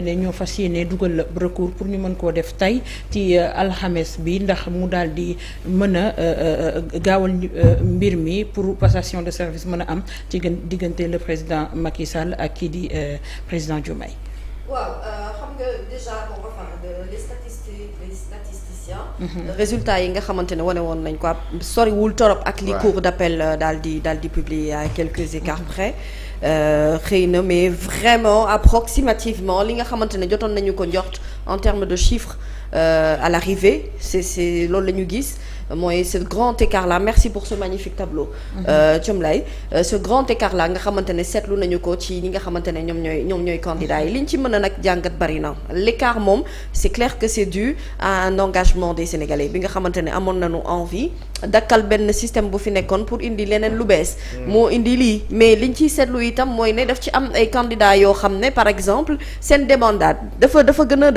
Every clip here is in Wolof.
ne ñoo fas yéene dugal recours pour ñu mën koo def tey ci alxames bi ndax mu daal di mën a gaawal mbir mi pour passation de service mën a am ci diggante le président Macky Sall ak kii di président Diomaye. waaw xam nga déjà on va parler des statisticiens. résultats yi nga xamante ne wane woon nañ ko soriwul torop ak li cour d'appel daal di publier à quelques écarts près. xëy na mais vraiment approximativement li nga xamante ne jotoon nañu ko njort en termes de chiffres à l'arrivée c'est loolu la ñu gis mooy ce grand écart là merci pour ce magnifique tableau Thiomlaye ce grand écart là nga xamante ne seetlu nañu ko ci ñi nga xamante ne ñoom ñooy candidats yi liñ ci mën a nag jàngat bari na l'écart moom c'est clair que c'est dû à un engagement des Sénégalais bi nga xamante ne amoon nañu envie dakkal benn système bu fi nekkoon pour indi leneen lu bees moo indi lii mais liñ ciy seetlu itam mooy ne daf ci am ay candidats yoo xam ne par exemple seen débandade dafa gën a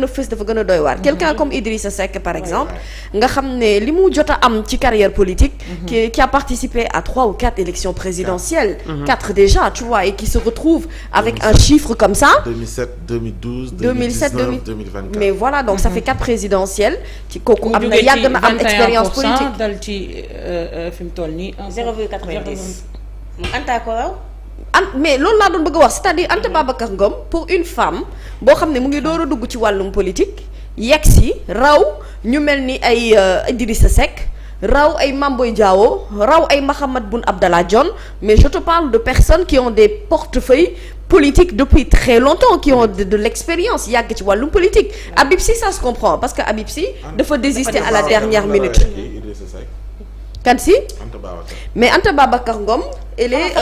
fës dafa gën a doy waar quelqu'un comme Idrissa Seck par exemple nga xam ne li mu jot a am ci carrière politique qui a participé à 3 ou 4 élections présidentielles 4 déjà tu vois et qui se retrouve avec un chiffre comme ça 2007 2012 2019 2024 mais voilà donc ça fait 4 présidentielles ci kooku am na yàgg na am expérience politique dal ci fi mu toll nii 0,90 Anta ko raw mais loolu laa doon bëgg a wax c'est-à-dire Anta Babacar Ngom pour une femme boo xam ne mu ngi door a dugg ci wàllum politique yegg si raw ñu mel ni ay Idrissa Seck raw ay Mame Boye Diao raw ay Mahammed Boun Abdallah Dionne mais je te parle de personnes qui ont des portefeuilles politiques depuis très longtemps qui ont de l'expérience yàgg ci wàllum politique Habib Sy ça se comprend parce que Habib Sy dafa désister à la dernière minute kan si mais Anta Babacar Ngom elle est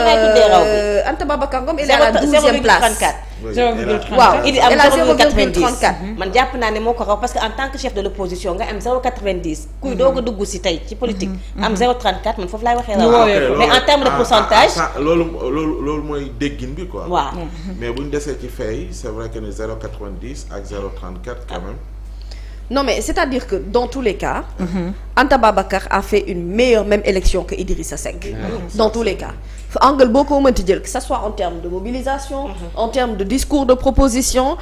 Anta Babacar Ngom elle est à la 12e place 0,34 waaw il am elle a 0,34 man jàpp naa ne moo ko raw parce que en tant que chef de l'opposition nga am 0,90 kuy doog a dugg si tey ci politique am 0,34 man foofu laay waxee raw mais en termes de pourcentage loolu mooy déggin bi quoi waaw mais bu ñu desee ci fay c'est vrai que ne 0,90 ak 0,34 quand même non mais c'est-à-dire que dans tous les cas Anta Babacar a fait une meilleure même élection que Idrissa Seck dans tous les cas angle boo ko mënti jël que ça soit en termes de mobilisation en termes de discours de proposition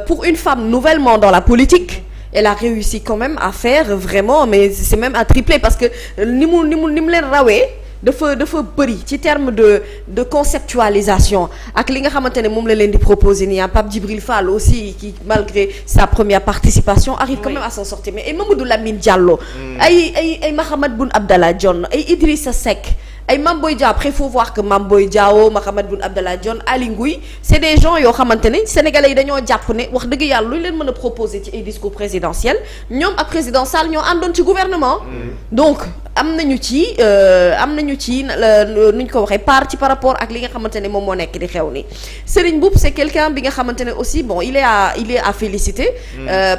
pour une femme nouvellement dans la politique elle a réussi quand même à faire vraiment mais c'est même à tripler parce que ni mu leen rawee dafa bëri ci terme de conceptualisation ak li nga xamante ne moom la leen di proposer nii Pape Djibril Fall aussi qui malgré sa première participation arrive quand même à s'en sortir mais ay Mamadou Lamine Diallo ay Mahammed Boun Abdallah Dionne ay Idrissa Seck ay Mame Boye Diao après il faut voir que Mame Boye Diao Mahammed Boun Abdallah Dionne Aly Ngouille c'est des gens yoo xamante ne sénégalais yi dañoo jàpp ne wax dëgg yàlla lu ñu leen mën a proposer ci ay discours présidentiels ñoom ak président Sall ñoo àndoon ci gouvernement donc am nañu ci nuñ ko waxee part ci par rapport ak li nga xamante ne moom moo nekk di xew ni Serigne Mboup c'est quelqu'un bi nga xamante ne aussi bon il est à féliciter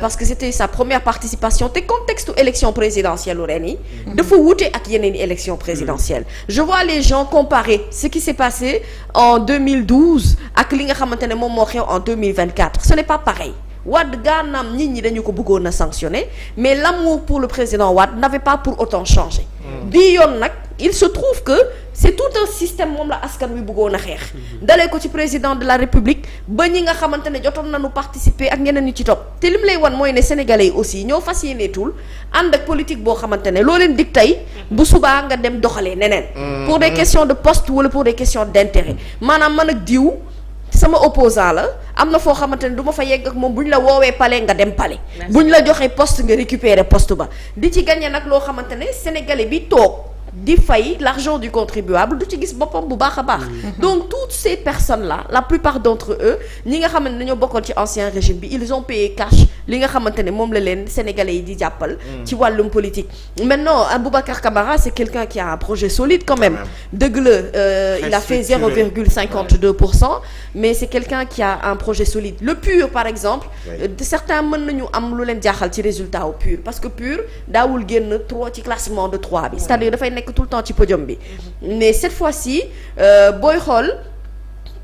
parce que c'était sa première participation te contexte élection présidentielle u ren yi dafa wuute ak yeneen i élection présidentielle je vois les gens comparer ce qui s'est passé en 2012 ak li nga xamante ne moom moo xew en 2024 ce n'est pas pareil Wade gaanaam nit ñi dañu ko bëggoon a sanctionner mais l'amour pour le président Wade n'avait pas pour autant changé bii yoon nag il se trouve que c'est tout un système moom la askan wi bëggoon a xeex dalee ko ci président de la république ba ñi nga xamante ne jotoon nañu participer ak ñeneen ñi ci topp te lim lay wan mooy ne sénégalais yi aussi ñoo fas yéeneetul ànd ak politique boo xamante ne loo leen dig tey bu subaa nga dem doxalee neneen pour des questions de poste wala pour des questions d'intérêt maanaam man ak diw sama opposant la am na foo xamante ne du ma fa yegg ak moom bu ñu la woowee palais nga dem palais bu ñu la joxee poste nga récupérer poste ba di ci gagner nag loo xamante ne sénégalais bi toog di fay l'argent du contribuable du ci gis boppam bu baax a baax donc toutes ces personnes là la plupart d'entre eux ñi nga xamante ne dañoo bokkoon ci ancien régime bi ils ont payé cash li nga xamante ne moom la leen sénégalais yi di jàppal ci wàllum politique maintenant Boubacar Camara c'est quelqu'un qui a un projet solide quand même dëgg la il a fait 0,52% mais c'est quelqu'un qui a un projet solide le PUR par exemple certains mën nañu am lu leen jaaxal ci résultat au PUR parce que PUR daawul génn 3 ci classement de 3 bi c'est-à-dire dafay nekk tout le temps ci podium bi mais cette fois-ci booy xool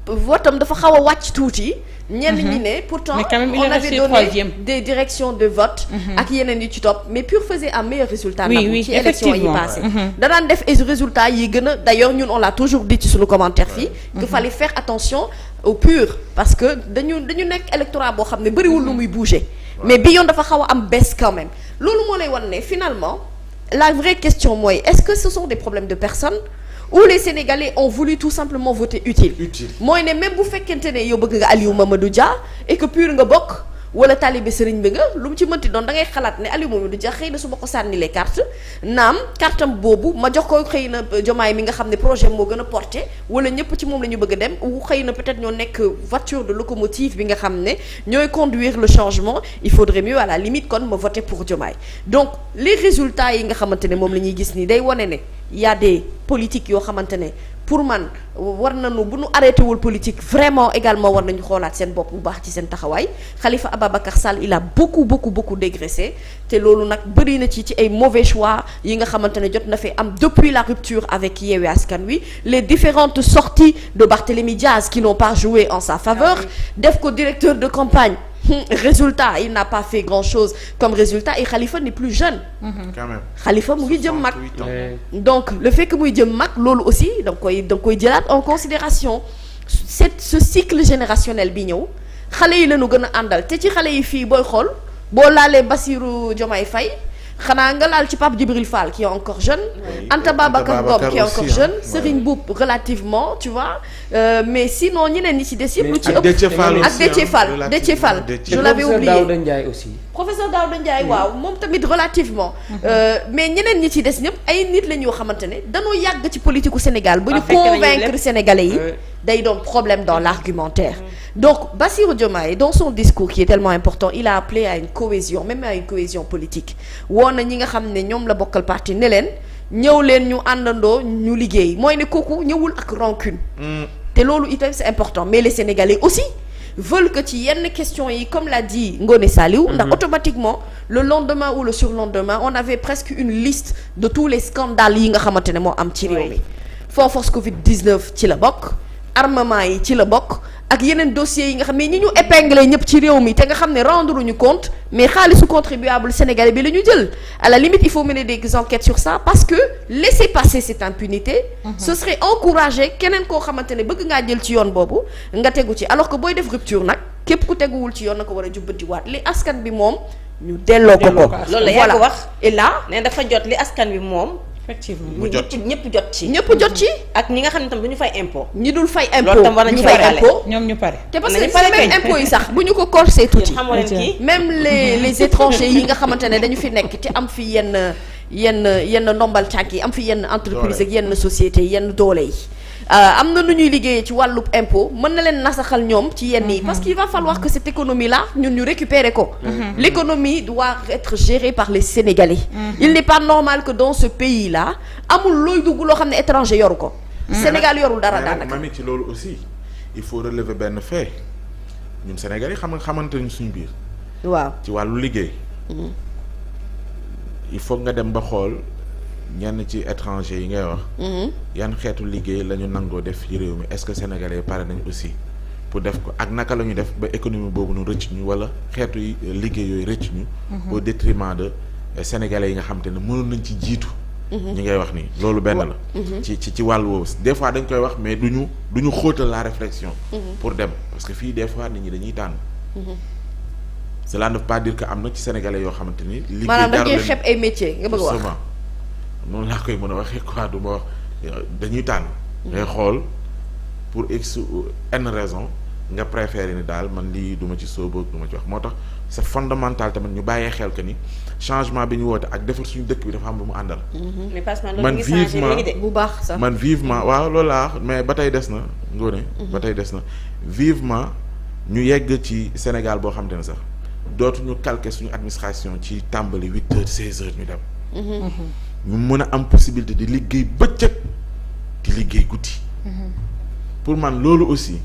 votam dafa xaw a wàcc tuuti ñenn ñi ne pourtant on avait donné des directions de vote ak yeneen yi ci topp mais PUR faisait un meilleur résultat nag ci élection yi passé danaan def résultat yi gën a d'ailleurs ñun on l'a toujours dit ci suñu commentaire fii que fallait faire attention au PUR parce que dañu nekk électorat boo xam ne bëriwul lu muy bouger mais bi yoon dafa xaw a am baisse quand même loolu moo lay wan ne finalement la vraie question mooy est-ce que ce sont des problèmes de personnes ou les Sénégalais ont voulu tout simplement voter utile mooy ne même bu fekkente ne yow bëgg nga Aliou Mamadou Dia et que PUR nga bokk wala talibé sëriñ bi nga lu mu ci mënti doon da ngay xalaat ne Aliou Mamadou Dia xëy na su ma ko sànnilee carte naam cartam boobu ma jox ko xëy na Diomaye mi nga xam ne projet moo gën a porté wala ñëpp ci moom la ñu bëgg a dem ou xëy na peut-être ñoo nekk voiture de locomotive bi nga xam ne ñooy conduire le changement il faudrait mieux à la limite kon ma voter pour Diomaye donc les résultats yi nga xamante ne moom la ñuy gis nii day wane ne y a des politiques yoo xamante ne pour man war nañu bu ñu arrêté wul politique vraiment également war nañu xoolaat seen bopp bu baax ci seen taxawaay Khalifa Ababacar Sall il a beaucoup dégraissé te loolu nag bëri na ci ay mauvais choix yi nga xamante ne jot na fi am depuis la rupture avec Yewwi Askan Wi les différentes sorties de Barthélémy Diaz qui n'ont pas joué en sa faveur def ko directeur de campagne résultat il n'a pas fait grand-chose comme résultat et Khalifa n'est plus jeune quand même Khalifa mu ngi jëm mag donc le fait que muy jëm mag loolu aussi da nga koy jëlaat en considération ce cycle générationnel bi ñëw xale yi lañu gën a àndal te ci xale yi fii booy xool boo laalee Bassirou Diomaye Faye xanaa nga laal ci Pape Djibril Fall qui est encore jeune Anta Babacar Ngom qui est encore jeune Serigne Mboup relativement tu vois mais sinon ñeneen ñi ci des yëpp lu ci ëpp ak Déthié Fall je l'avais oublié Daouda Ndiaye aussi professeur Daouda Ndiaye waaw moom tamit relativement mais ñeneen ñi ci des ñëpp ay nit la ñoo xamante ne dañoo yàgg ci politique u Sénégal ba ñu convaincre Sénégalais yi day doon problème dans l'argumentaire donc Bassirou Diomaye dans son discours qui est tellement important il a appelé à une cohésion même à une cohésion politique woon na ñi nga xam ne ñoom la bokkal parti ne leen ñëw leen ñu àndandoo ñu liggéey mooy ne kooku ñëwul ak rancune te loolu itam c'est important mais les Sénégalais aussi veulent que ci yenn questions yi comme l'a dit Ngoné Saliou ndax automatiquement le lendemain ou le surlendemain on avait presque une liste de tous les scandales yi nga xamante ne moo am ci réew mi force Covid-19 ci la bokk armement yi ci la bokk ak yeneen dossiers yi nga xam ne ñi ñu épinglé ñëpp ci réew mi te nga xam ne rendre ñu compte mais xaalisu contribuable sénégalais bi la ñu jël à la limite il faut mener des enquêtes sur ça parce que laisser passer cette impunité ce serait encourager keneen koo xamante ne bëgg ngaa jël ci yoon boobu nga tegu ci alors que booy def rupture nag képp ku teguwul ci yoon na ko war a jubbantiwaat li askan bi moom ñu delloo ko loolu la yaa ko wax et là ne dafa jot li askan bi moom effectivement mu jot ñëpp jot ci ak ñi nga xam ne tam du ñu fay impôt ñi dul fay impôt loolu tam war nañ ci fay impôt ñoom ñu pare te parce que même impôt yi sax bu ñu ko corsé tuuti xamoo leen kii même les étrangers yi nga xamante ne dañu fi nekk te am fi yenn ndombal cànk yi am fi yenn entreprise ak yenn société yenn doole yi am na nu ñuy liggéeyee ci wàllub impôt mën na leen nasaxal ñoom ci yenn yi parce qu'il va falloir que cette économie là ñun ñu récupérer ko l'économie doit être gérée par les Sénégalais il n'est pas normal que dans ce pays là amul looy dugg loo xam ne étranger yoru ko Sénégal yorul dara daanaka mami ci loolu aussi il faut relever benn fait ñun Sénégalais xamante ñu suñu biir waaw ci wàllu liggéey il faut nga dem ba xool ñenn ci étranger yi ngay wax yan xeetu liggéey la ñu nangoo def ci réew mi est-ce que sénégalais yi pare nañ aussi pour def ko ak naka la ñu def ba économie boobu nu rëcc ñu wala xeetu liggéey yooyu rëcc ñu au détriment de sénégalais yi nga xam te ne mënoon nañ ci jiitu ñi ngay wax nii loolu benn la ci wàllu woowu des fois dañ koy wax mais du ñu xóotal la réflexion pour dem parce que fii des fois nit ñi dañuy tànn cela ne veut pas dire que am na ci sénégalais yoo xamante ni liggéey maanaam dañ koy xeeb ay métiers nga bëgg wax noonu laa koy mën a waxee quoi du ma wax dañuy tànn ngay xool pour x ou n raison nga préférer ni daal man lii du ma ci sóoboog du ma ci wax moo tax c'est fondamental tamit ñu bàyyee xel que ni changement bi ñu woote ak defar suñu dëkk bi dafa am lu mu àndal man vivement bu baax sax man vivement waaw loolu laa wax mais ba tey des na Ngoné ba tey des na vivement ñu yegg ci Sénégal boo xam te ne sax dootuñu calquer suñu administration ci tàmbali 8 heures 16 heures ñu dem ñu mën a am possibilité di liggéey bëccëg di liggéey guddi pour man loolu aussi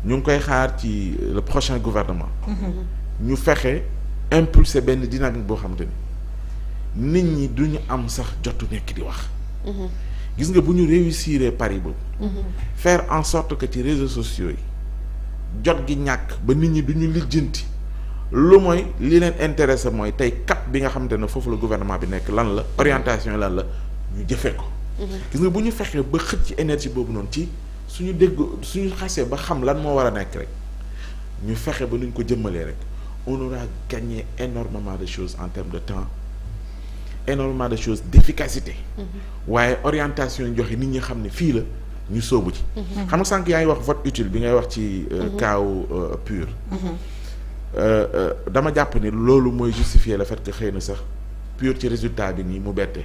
ñu ngi koy xaar ci le prochain gouvernement ñu fexe impulser benn dynamique boo xamante ni nit ñi duñu am sax jotu nekk di wax gis nga bu ñu réussir pari boobu faire en sorte que ci réseaux sociaux yi jot gi ñàkk ba nit ñi duñu lijjanti lu mooy li leen intéressé mooy tey cap bi nga xamante ne foofu la gouvernement bi nekk lan la orientation yi lan la ñu jëfee ko gis nga bu ñu fexee ba xëcc ci énergie boobu noonu ci suñu xasee ba xam lan moo war a nekk rek ñu fexe ba nuñ ko jëmmalee rek on aura gagné énormément de choses en termes de temps, énormément de choses d'efficacité. waaye orientation yi joxe nit ñi xam ne fii la ñu sóobu ci. xam nga sànq yaa ngi wax vote utile bi ngay wax ci kaaw PUR. dama jàpp ni loolu mooy justifier le fait que xëy na sax PUR ci résultat bi nii mu bette.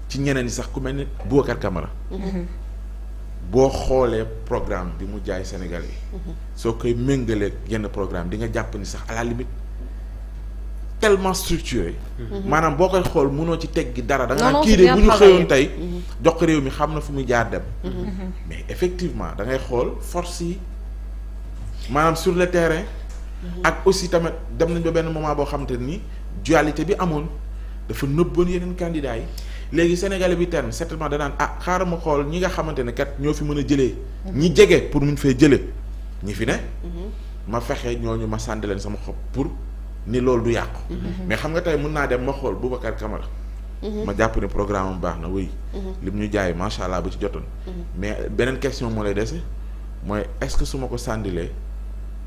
ci ñeneen ñi sax ku mel ni Boubacar Camara. boo xoolee programme bi mu jaay Sénégal yi. soo koy méngaleeg yenn programme di nga jàpp ni sax à la limite tellement structuré. maanaam boo koy xool mënoo ci teggi dara. da nga naan kii de bu ñu xëyoon tey. jox ko réew mi xam na fu muy jaar dem. mais effectivement da ngay xool force yi maanaam sur le terrain. ak aussi tamit dem nañ ba benn moment boo xamante ni dualité bi amoon dafa nëbboon yeneen candidats yi. léegi Sénégalais bi terme certainement danaan xaaral ma xool ñi nga xamante ne kat ñoo fi mën a jëlee. ñi jege pour mun fee jëlee ñi fi ne. ma fexe ñooñu ma sànni leen sama xob pour ni loolu du yàqu. mais xam nga tey mën naa dem ma xool Boubacar Camara. ma jàpp ne programme am baax na wéy. lim ñu jaay macha allah bu ci jotoon. mais beneen question moo lay dese mooy est-ce que su ma ko sàndilee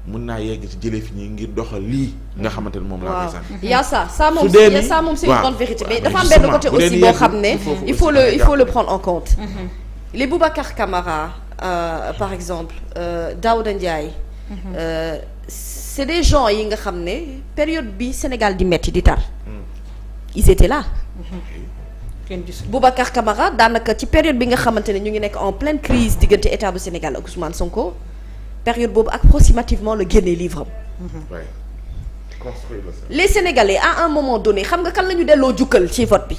mën naa yegg ci jëlee fi ñi ngir doxal lii nga xamante ne moom laa koy sànni. y a ça moom c'est une grande vérité mais dafa am benn côté aussi boo xam ne il faut le prendre en compte. les Boubacar Camara par exemple Daouda Ndiaye. C'est des gens yi nga xam ne période bi Sénégal di metti di tar. ils étaient là. Boubacar Camara daanaka ci période bi nga xamante ne ñu ngi nekk en pleine crise diggante état bu Sénégal ak Ousmane Sonko. période boobu approximativement la génnee livre am. les Sénégalais à un moment donné xam nga kan la ñu delloo jukkal ci vote bi.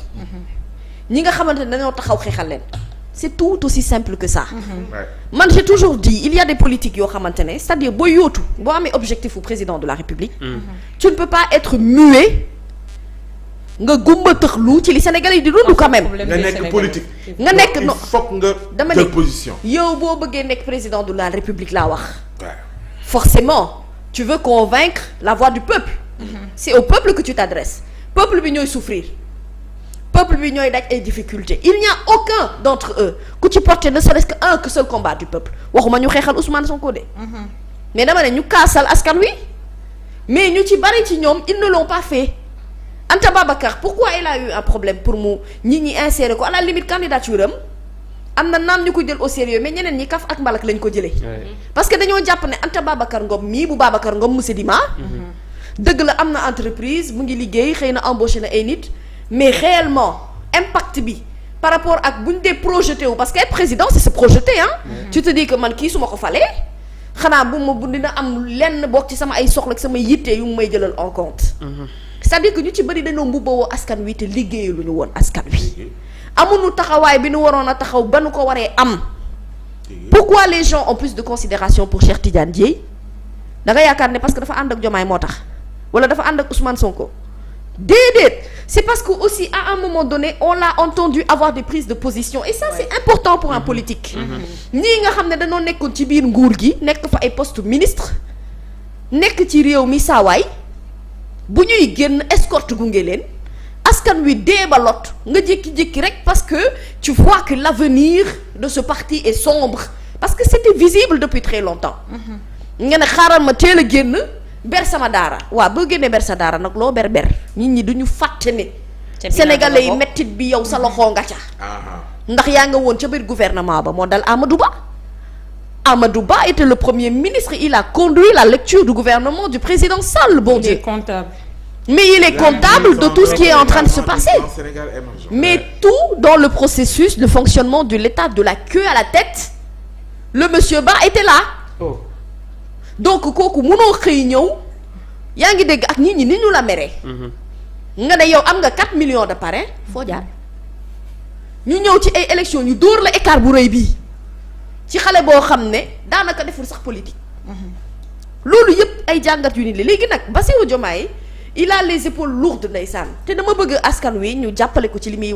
ñi nga xamante ne dañoo taxaw xeexal leen. c'est tout aussi simple que ça. man j'ai toujours dit il y a des politiques yoo xamante ne c'est-à-dire boo yóotu boo amee objectif au président de la République. tu ne peux pas être muet nga gumba tëxlu ci li Sénégalais yi di dund quand même. nga nekk politique. nga nekk no foog nga dama jël position. yow boo bëggee nekk président de la République laa wax. forcément tu veux convaincre la voix du peuple. c'est au peuple que tu t'adresses. peuple bi ñooy souffrir. peuple bi ñooy daj ay difficultés il n'y a aucun d'entre eux ku ci porter ne serait-ce que seul combat du peuple waxuma ñu xeexal Ousmane Sonko de. mais dama ne ñu kaasal askan wi mais ñu ci bari ci ñoom ils ne l'ont pas fait. Anta Babacar pourquoi elle a eu un problème pour mu ñi insérer ko à la limite candidature am na naam ñu ko jël au sérieux mais ñeneen ñi kaf ak mbalak lañ ko jëlee. parce que dañoo jàpp ne Anta Babacar Ngom mii bu Babacar Ngom monsieur Dima. dëgg la am na entreprise mu ngi liggéey xëy na embauché na ay nit mais réellement impact bi par rapport ak bu ñu dee projeté wu parce que être président c'est se projeter tu te dis que man kii su ma ko falee xanaa bu dina am lenn bokk ci sama ay soxla ak sama yitte yu may jëlal en compte. c'est-à-dire que ñu ci bëri dañoo mbubbawoo askan wi te liggéeyu lu ñu woon askan wi amuñu taxawaay bi nu waroon a taxaw ba nu ko waree am. pourquoi les gens ont plus de considération pour Cheikh Tidiane Dièye da nga yaakaar ne parce que dafa ànd ak Diomaye moo tax wala dafa ànd ak Ousmane Sonko déedéet c'est parce que aussi à un moment donné on l'a entendu avoir des prises de position et ça c'est important pour un politique. ñii nga xam ne dañoo nekkoon ci biir nguur gi nekk fa ay poste ministre nekk ci réew mi saawaay. bu ñuy génn escorte gunge leen askan wi deebalot nga jékki-jékki rek parce que tu vois que l'avenir de ce parti est sombre parce que c'était visible depuis très longtemps. nga ne xaaral ma teel a génn ber sama daara waaw boo génnee ber sa daara nag loo ber nit ñi duñu fàtte ne. Sénégalais yi mettit bi yow sa loxo nga ca. ndax yaa nga woon ca biir gouvernement ba moo dal Amadou Ba. Amadou Ba était le premier ministre, il a conduit la lecture du gouvernement du président Sall, bon Dieu. Il est comptable. Mais il est comptable de tout ce qui est en train de se passer. Mais tout dans le processus de fonctionnement de l'État, de la queue à la tête, le monsieur Ba était là. Donc kooku mënoo xëy ñëw yaa ngi dégg ak nit ñi ni ñu la meree. nga ne yow am nga 4 millions de parrains foo jaar ñu ñëw ci ay élections ñu dóor la écart bu rëy bii. ci xale boo xam ne daanaka deful sax politique. loolu yëpp ay jàngat yu ni la léegi nag Bassirou Diomaye il a les épaules lourdes ndeysaan te dama bëgg askan wi ñu jàppale ko ci li muy